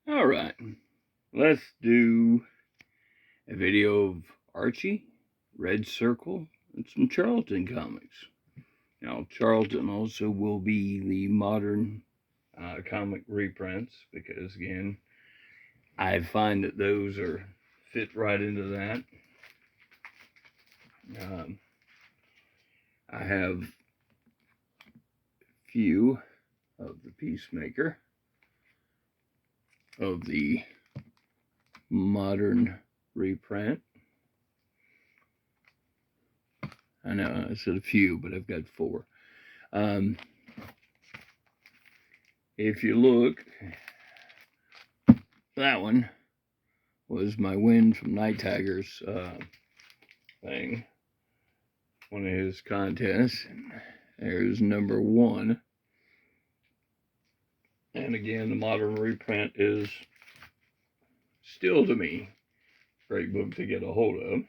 All right, let's do a video of Archie, Red Circle, and some Charlton comics. Now, Charlton also will be the modern comic reprints because, again, I find that those are fit right into that. Um, I have a few of the Peacemaker, of the modern reprint. I know I said a few, but I've got four. If you look, that one was my win from Night Tiger's thing, one of his contests. There's number one. And again, the modern reprint is still, to me, a great book to get a hold of.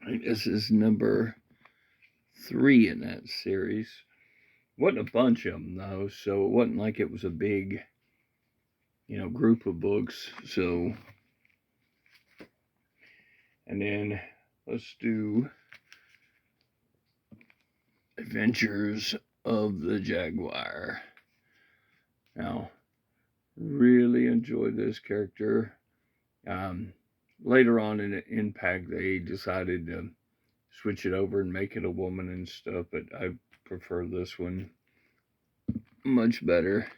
This is number 3 in that series. Wasn't a bunch of them, though, so it wasn't like it was a big, group of books. So, and then let's do Adventures of the Jaguar. Now, really enjoyed this character. Later on in Impact, they decided to switch it over and make it a woman and stuff, but I prefer this one much better.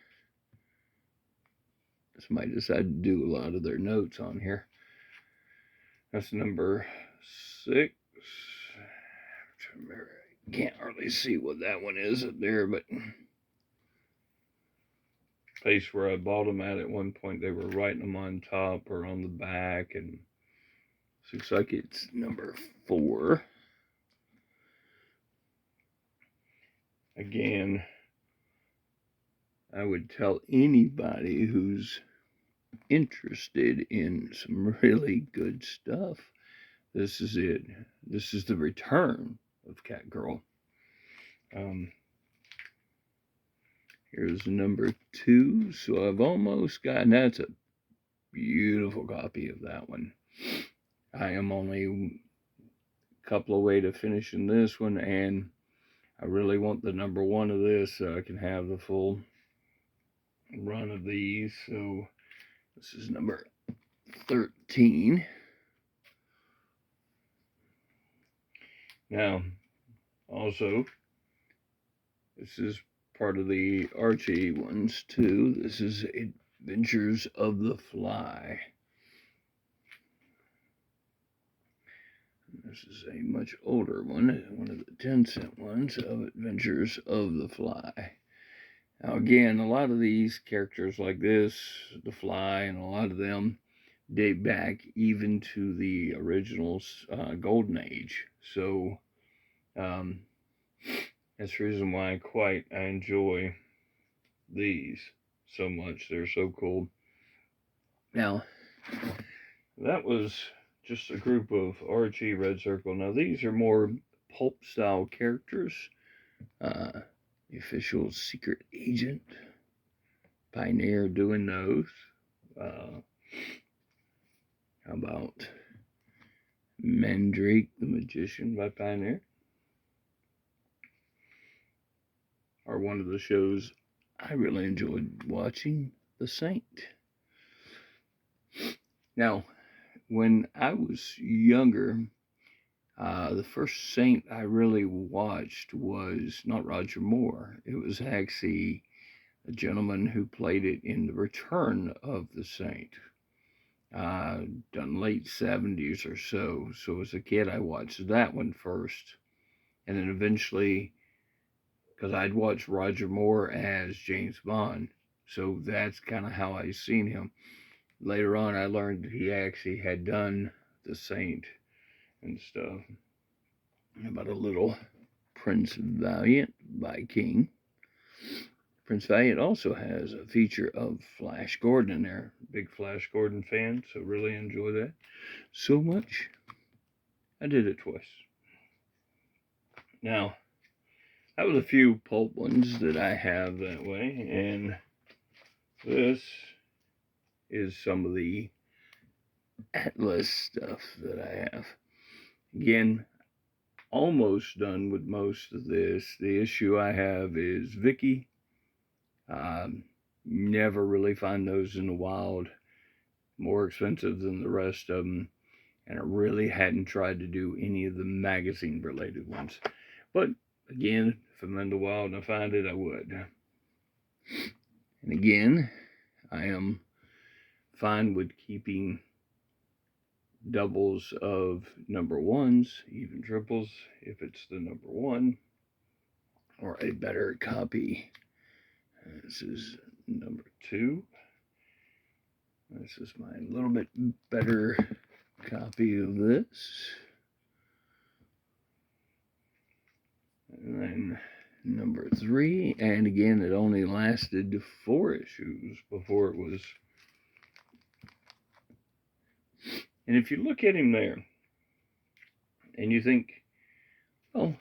Somebody decided to do a lot of their notes on here. That's number 6. I can't hardly see what that one is up there, but place where I bought them at one point, they were writing them on top or on the back, and it looks like it's number 4. Again, I would tell anybody who's interested in some really good stuff, this is it. This is the return of Catgirl. Here's number 2. So I've almost gotten, that's a beautiful copy of that one. I am only a couple away to finishing this one, and I really want the number 1 of this so I can have the full run of these. So this is number 13. Now, also, this is part of the Archie ones too. This is Adventures of the Fly. This is a much older one of the 10-cent ones of Adventures of the Fly. Now, again, a lot of these characters like this, the Fly, and a lot of them date back even to the originals, Golden Age. So that's the reason why I enjoy these so much. They're so cool. Now, that was just a group of Archie, Red Circle. Now, these are more pulp style characters. The Official Secret Agent, Pioneer doing those. How about Mandrake the Magician by Pioneer? Or one of the shows I really enjoyed watching, The Saint. Now, when I was younger, the first Saint I really watched was not Roger Moore. It was actually a gentleman who played it in The Return of the Saint, done late 70s or so. So as a kid, I watched that one first. And then eventually, because I'd watched Roger Moore as James Bond, so that's kind of how I seen him. Later on, I learned that he actually had done The Saint and stuff. About a little Prince Valiant by King. Prince Valiant also has a feature of Flash Gordon in there. Big Flash Gordon fan, so really enjoy that so much. I did it twice. Now, that was a few pulp ones that I have that way, and this is some of the Atlas stuff that I have. Again, almost done with most of this. The issue I have is Vicky. Never really find those in the wild. More expensive than the rest of them. And I really hadn't tried to do any of the magazine related ones. But again, if I'm in the wild and I find it, I would. And again, I am fine with keeping doubles of number ones, even triples, if it's the number one, or a better copy. This is number 2. This is my little bit better copy of this. And then number 3, and again, it only lasted 4 issues before it was. And if you look at him there, and you think, oh,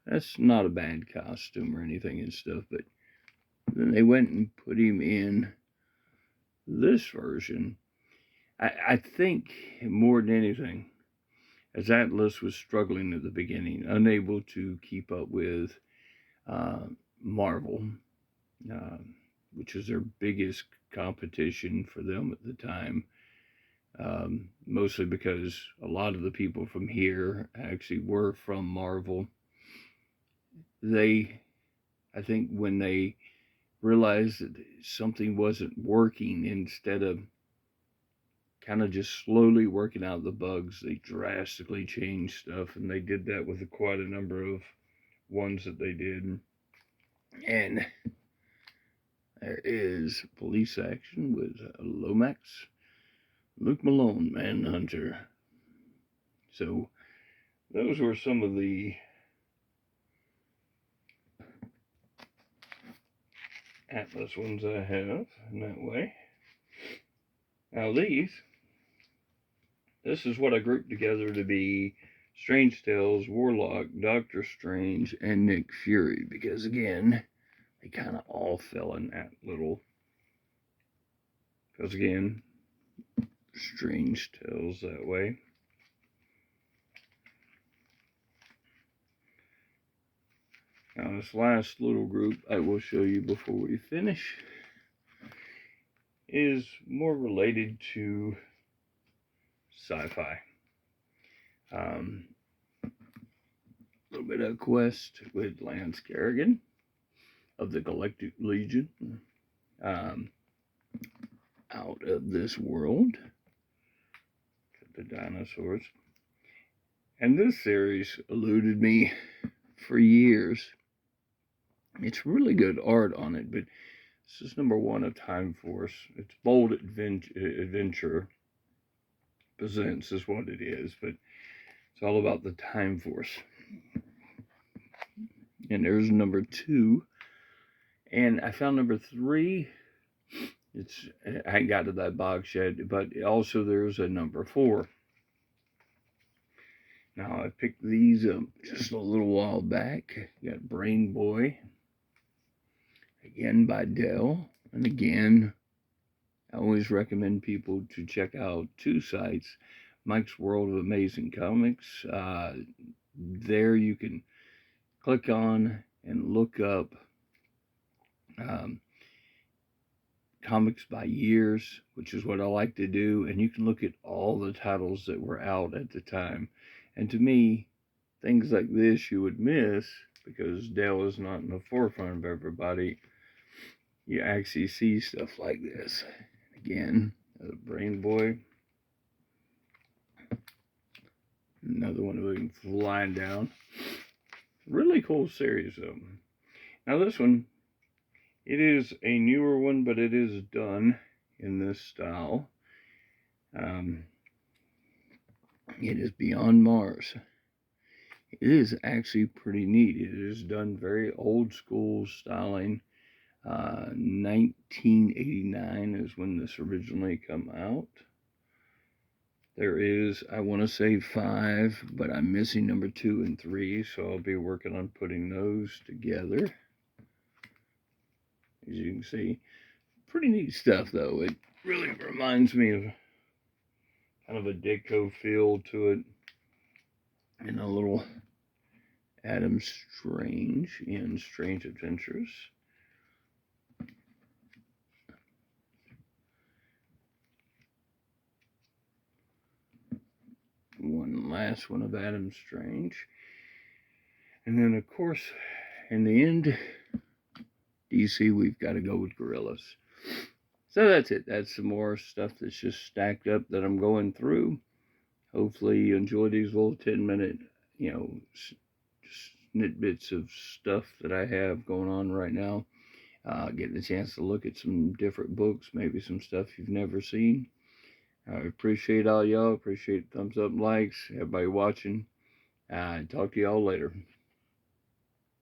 that's not a bad costume or anything and stuff, but then they went and put him in this version. I think more than anything, as Atlas was struggling at the beginning, unable to keep up with Marvel, which was their biggest competition for them at the time, mostly because a lot of the people from here actually were from Marvel. I think when they realized that something wasn't working, instead of kind of just slowly working out the bugs, they drastically changed stuff, and they did that with quite a number of ones that they did. And there is Police Action with Lomax, Luke Malone, Manhunter. So those were some of the Atlas ones I have in that way. Now this is what I grouped together to be Strange Tales, Warlock, Doctor Strange, and Nick Fury, because again, they kind of all fell in that little, because again, Strange Tales that way. Now this last little group I will show you before we finish is more related to sci-fi. A little bit of Quest with Lance Kerrigan of the Galactic Legion. Out of This World. The dinosaurs. And this series eluded me for years. It's really good art on it, but this is number 1 of Time Force. It's Bold Adventure Presents is what it is, but it's all about the Time Force. And there's number 2. And I found number 3. I ain't got to that box yet, but also there's a number 4. Now I picked these up just a little while back. You got Brain Boy, again by Dell, and again, I always recommend people to check out 2 sites, Mike's World of Amazing Comics. There you can click on and look up comics by years, which is what I like to do, and you can look at all the titles that were out at the time. And to me, things like this you would miss because Dell is not in the forefront of everybody. You actually see stuff like this. Again, Brain Boy. Another one of them flying down. Really cool series though. Now this one, it is a newer one, but it is done in this style. It is Beyond Mars. It is actually pretty neat. It is done very old school styling. 1989 is when this originally come out. There is, I want to say 5, but I'm missing number 2 and 3, so I'll be working on putting those together. As you can see, pretty neat stuff though. really reminds me of kind of a Ditko feel to it, and a little Adam Strange in Strange Adventures. One last one of Adam Strange. And then, of course, in the end, DC, we've got to go with Gorillas. So that's it. That's some more stuff that's just stacked up that I'm going through. Hopefully you enjoy these little 10-minute, snippets of stuff that I have going on right now. Getting a chance to look at some different books, maybe some stuff you've never seen. I appreciate all y'all. Appreciate thumbs up, likes, everybody watching. Talk to y'all later.